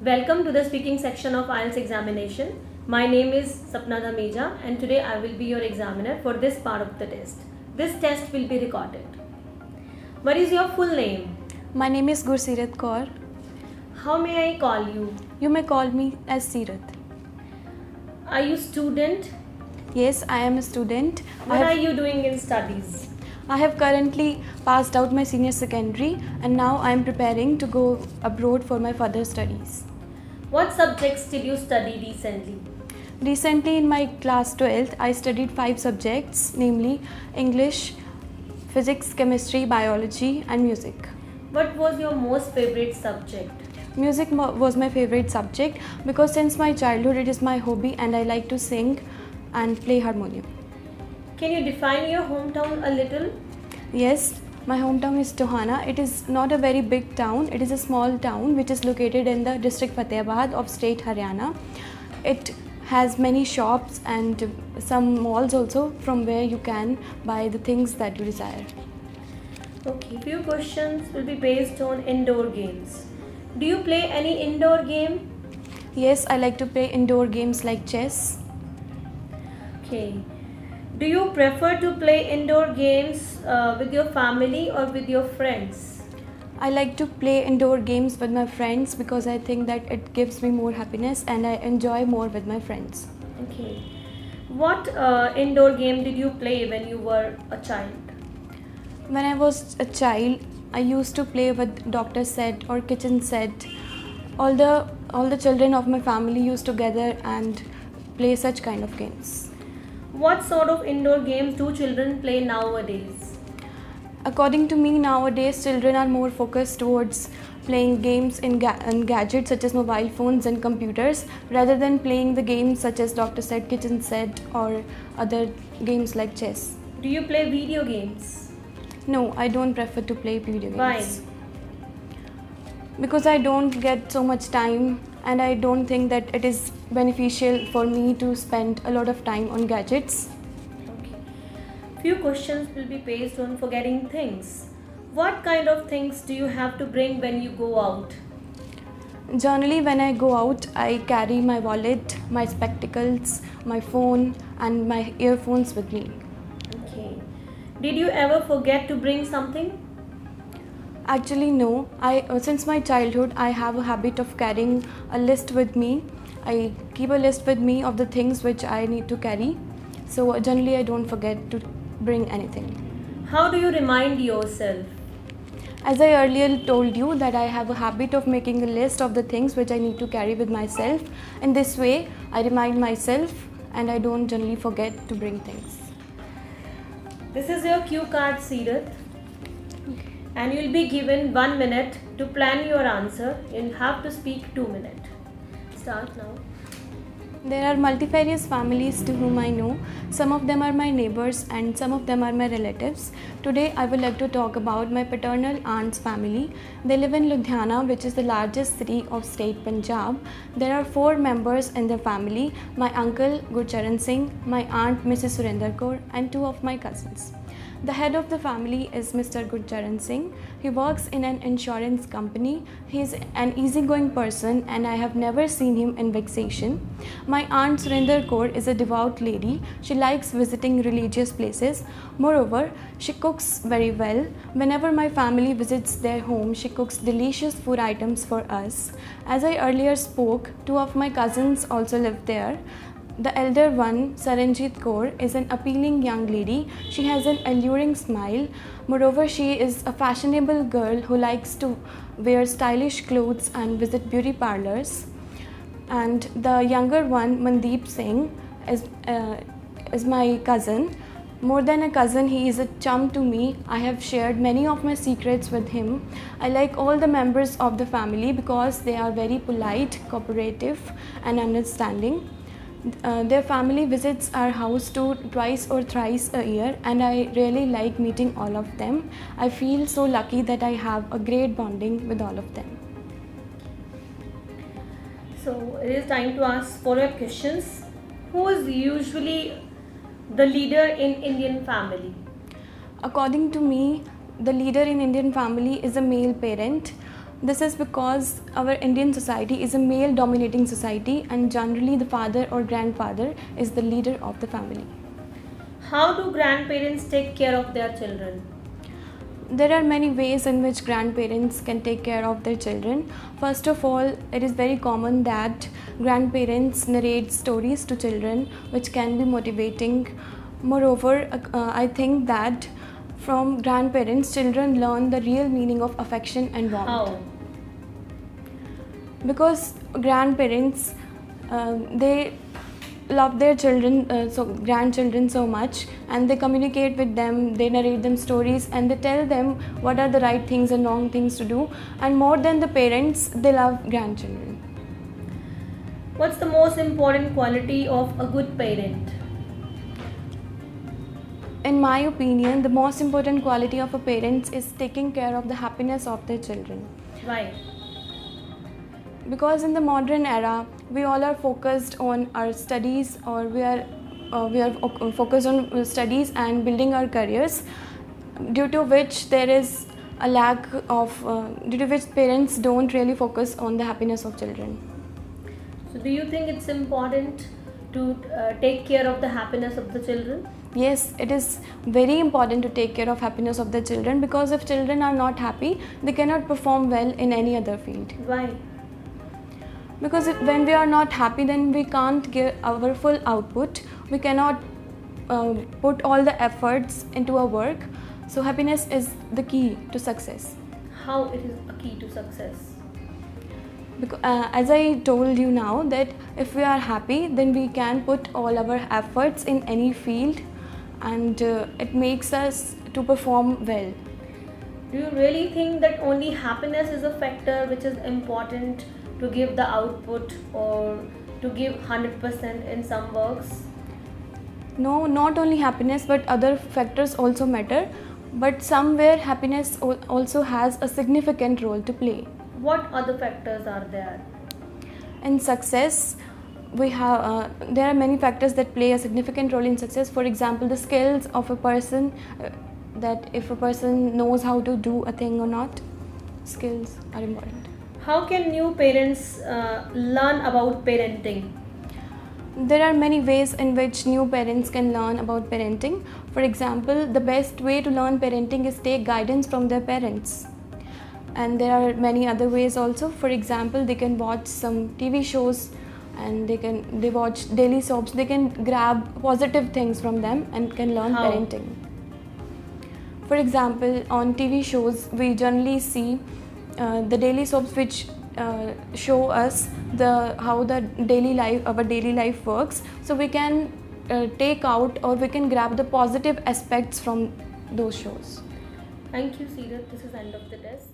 Welcome to the speaking section of IELTS examination. My name is Sapna Dhameja and today I will be your examiner for this part of the test. This test will be recorded. What is your full name? My name is Gursirat Kaur. How may I call you? You may call me as Sirat. Are you student? Yes, I am a student. What are you doing in studies? I have currently passed out my senior secondary and now I am preparing to go abroad for my further studies. What subjects did you study recently? Recently in my class 12th, I studied 5 subjects, namely English, Physics, Chemistry, Biology and Music. What was your most favorite subject? Music was my favorite subject because since my childhood it is my hobby and I like to sing and play harmonium. Can you define your hometown a little? Yes, my hometown is Tohana. It is not a very big town. It is a small town which is located in the district Fatehbad of state Haryana. It has many shops and some malls also from where you can buy the things that you desire. Okay, few questions will be based on indoor games. Do you play any indoor game? Yes, I like to play indoor games like chess. Okay. Do you prefer to play indoor games with your family or with your friends? I like to play indoor games with my friends because I think that it gives me more happiness and I enjoy more with my friends. Okay. What indoor game did you play when you were a child? When I was a child, I used to play with doctor set or kitchen set. All the children of my family used to gather and play such kind of games. What sort of indoor games do children play nowadays? According to me, nowadays children are more focused towards playing games in gadgets such as mobile phones and computers rather than playing the games such as doctor set, kitchen set or other games like chess. Do you play video games? No, I don't prefer to play video games. Why? Because I don't get so much time and I don't think that it is beneficial for me to spend a lot of time on gadgets. Okay. Few questions will be based on forgetting things. What kind of things do you have to bring when you go out? Generally, when I go out, I carry my wallet, my spectacles, my phone and my earphones with me. Okay. Did you ever forget to bring something? Actually, no. Since my childhood, I have a habit of carrying a list with me. I keep a list with me of the things which I need to carry. So generally, I don't forget to bring anything. How do you remind yourself? As I earlier told you that I have a habit of making a list of the things which I need to carry with myself. In this way, I remind myself and I don't generally forget to bring things. This is your cue card, Sirat. And you will be given 1 minute to plan your answer. You'll have to speak 2 minutes. Start now. There are multifarious families to whom I know. Some of them are my neighbors and some of them are my relatives. Today I would like to talk about my paternal aunt's family. They live in Ludhiana, which is the largest city of state Punjab. There are 4 members in the family: my uncle Gurcharan Singh, my aunt Mrs. Surinder Kaur and 2 of my cousins. The head of the family is Mr. Gurcharan Singh. He works in an insurance company. He is an easygoing person and I have never seen him in vexation. My aunt Surinder Kaur is a devout lady. She likes visiting religious places. Moreover, she cooks very well. Whenever my family visits their home, she cooks delicious food items for us. As I earlier spoke, 2 of my cousins also live there. The elder one, Saranjit Kaur, is an appealing young lady. She has an alluring smile. Moreover, she is a fashionable girl who likes to wear stylish clothes and visit beauty parlors. And the younger one, Mandeep Singh, is my cousin. More than a cousin, he is a chum to me. I have shared many of my secrets with him. I like all the members of the family because they are very polite, cooperative and understanding. Their family visits our house twice or thrice a year and I really like meeting all of them. I feel so lucky that I have a great bonding with all of them. So it is time to ask follow-up questions. Who is usually the leader in Indian family? According to me, the leader in Indian family is a male parent. This is because our Indian society is a male dominating society, and generally the father or grandfather is the leader of the family. How do grandparents take care of their children? There are many ways in which grandparents can take care of their children. First of all, it is very common that grandparents narrate stories to children which can be motivating. Moreover, I think that from grandparents, children learn the real meaning of affection and warmth. How? Because grandparents, they love their children, grandchildren so much, and they communicate with them, they narrate them stories, and they tell them what are the right things and wrong things to do. And more than the parents, they love grandchildren. What's the most important quality of a good parent? In my opinion, the most important quality of a parent is taking care of the happiness of their children. Why? Because in the modern era, we all are focused on our studies, or we are focused on studies and building our careers, due to which there is a lack of, due to which parents don't really focus on the happiness of children. So do you think it's important to take care of the happiness of the children? Yes, it is very important to take care of happiness of the children, because if children are not happy, they cannot perform well in any other field. Why? Because when we are not happy, then we can't give our full output. We cannot put all the efforts into our work. So happiness is the key to success. How it is a key to success? Because, as I told you now, that if we are happy, then we can put all our efforts in any field, and it makes us to perform well. Do you really think that only happiness is a factor which is important to give the output or to give 100% in some works? No, not only happiness, but other factors also matter. But somewhere happiness also has a significant role to play. What other factors are there? In success, we have there are many factors that play a significant role in success. For example, the skills of a person, that if a person knows how to do a thing or not, skills are important. How can new parents learn about parenting? There are many ways in which new parents can learn about parenting. For example, the best way to learn parenting is take guidance from their parents. And there are many other ways also. For example, they can watch some TV shows, and they watch daily soaps. They can grab positive things from them and can learn How? parenting. For example, on TV shows, we generally see the daily soaps which show us how the our daily life works. So we can take out, or we can grab the positive aspects from those shows. Thank you, Seerat. This is end of the test.